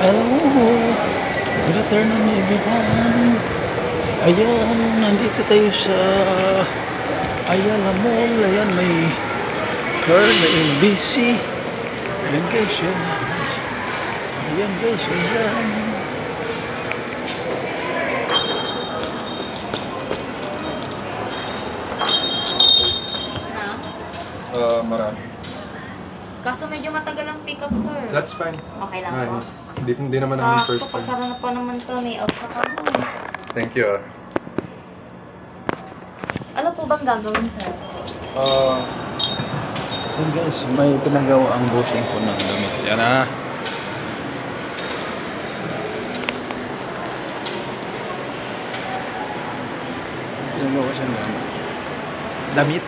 Hello, good afternoon everyone. Ayan, nandito tayo sa Ayala Mall. Ayan, may car na LBC. Ayan guys, yan. Ayan guys, ayan. Marami. Kaso medyo matagal ang pick up, sir. That's fine. Okay lang po. Hindi naman namin first Sakto, time. pasara na pa naman to. May out pa kami. Thank you. Ano po bang gagawin, sir? So guys, may pinagawa ang bossing ko ng damit. Yan ah. Pinagawa siya ng damit.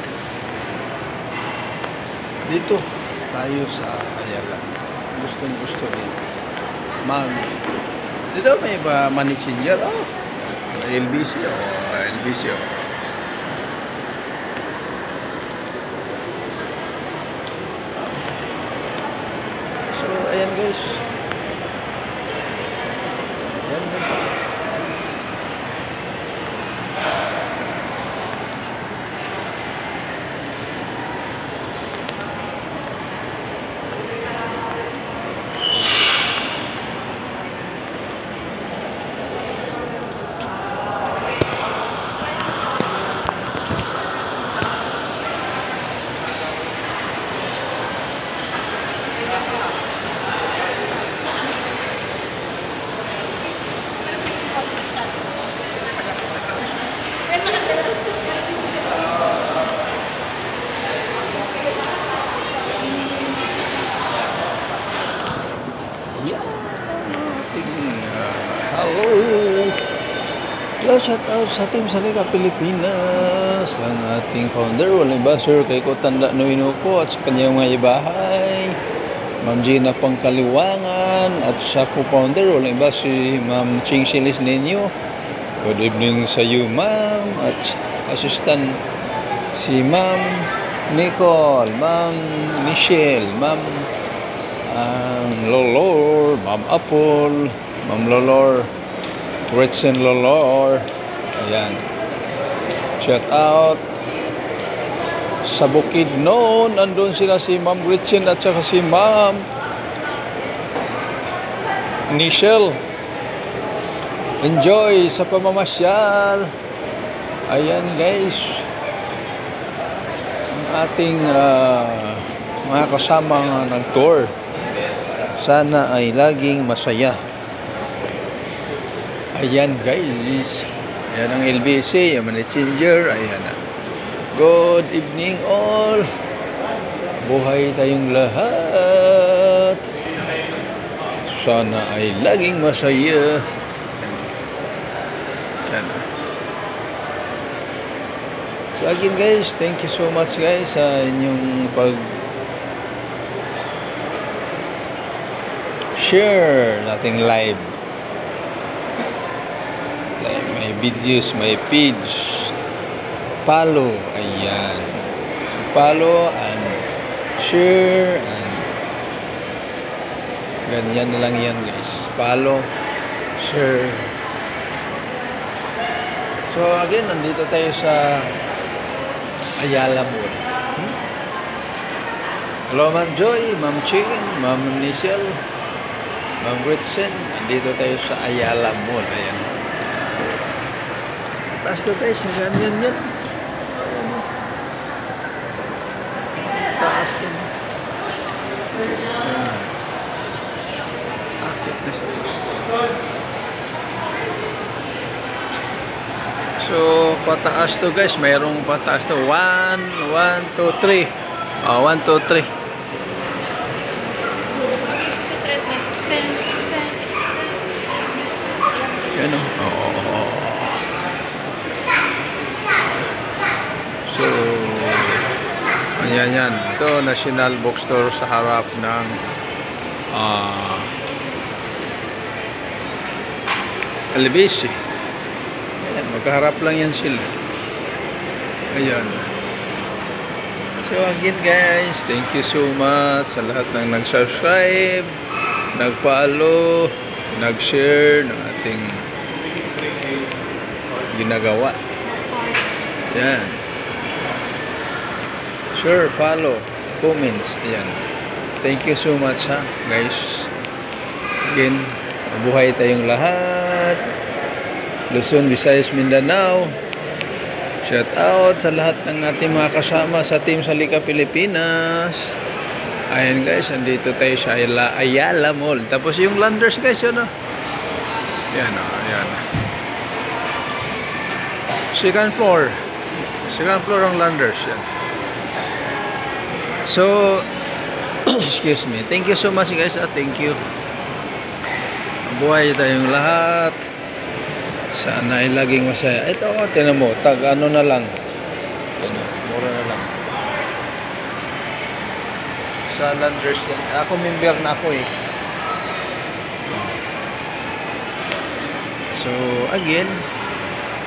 Dito tayo sa Ayala. Gusto rin dito may ba money changer? Oh, LBC LBC So ayan guys, ayan guys. Hello, shout out sa Team Salika Pilipinas, ang ating founder, walang iba, Sir Kayko Tanda Nuinuko at sa kanyang mga ibahay, Ma'am Gina Pangkaliwangan at sa co-founder, walang iba si Ma'am Ching Silis Ninyo. Good evening sa iyo, Ma'am, at assistant si Ma'am Nicole, Ma'am Michelle, Ma'am Lolor, Ma'am Apple, Ma'am Lolor, Gretchen Lolor. Ayan. Shout out sa Bukidnon. Andun sila si Ma'am Gretchen at saka si Ma'am Nichelle. Enjoy sa pamamasyal. Ayan guys. Ang ating mga kasamang nag-tour. Sana ay laging masaya. Ayan guys, ayan ang LBC, yung money changer, ayan na. Good evening all. Buhay tayong lahat. Sana ay laging masaya. Ayan na. So again guys, thank you so much guys sa inyong share nating live. May videos, may page, follow, ayan, follow and share and ganyan na lang yan guys, follow, share. So again, nandito tayo sa Ayala Mall. Hello Ma'am Joy, Ma'am Ching, Ma'am Nichelle, Ma'am Gretchen, nandito tayo sa Ayala Mall. Ayan, taas na tayo sa ganyan yan. Taas na. Akit na siya. So, pataas to guys. Mayroong pataas to. 1, 2, 3. 1, 2, 3. Yan o. So, ayan yan. Ito, National Bookstore sa harap ng LBC. Ayan, magkaharap lang yan sila. Ayan. So again guys, thank you so much sa lahat ng nag-subscribe, nag-follow, nag-share ng ating ginagawa. Yan. Sure, follow, comments. Ayan. Thank you so much ha, guys. Again, mabuhay tayong lahat. Luzon, Visayas, Mindanao. Shout out sa lahat ng ating mga kasama sa Team Salika Pilipinas. Ayan guys, andito tayo sa Ayala Mall. Tapos yung Landers guys, yun o. Ayan o, ayan. Second floor. Second floor ang Landers. Yan. So, excuse me. Thank you so much guys. Thank you. Buhay tayong lahat. Sana ay laging masaya. Ito, tinan mo. Tag ano na lang. Ano, mura na lang. Sa Landers yan. Ako member na ako eh. So, again.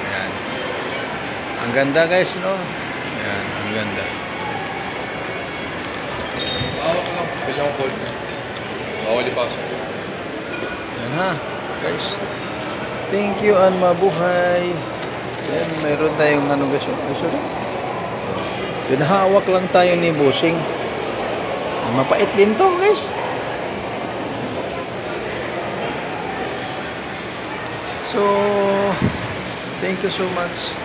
Ayan. Ang ganda guys, no? Ayan, ang ganda. Kailangan ko. Bawal ipasok. Yan ha, guys. Thank you and mabuhay. Yan, mayroon tayong ano guys. Gusto na. Pinahawak lang tayo ni Busing. Mapait din to guys. So, thank you so much.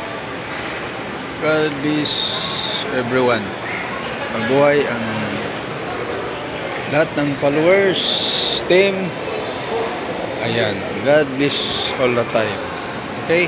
God bless everyone. Mabuhay ang lahat ng followers, team. Ayan. God bless all the time. Okay?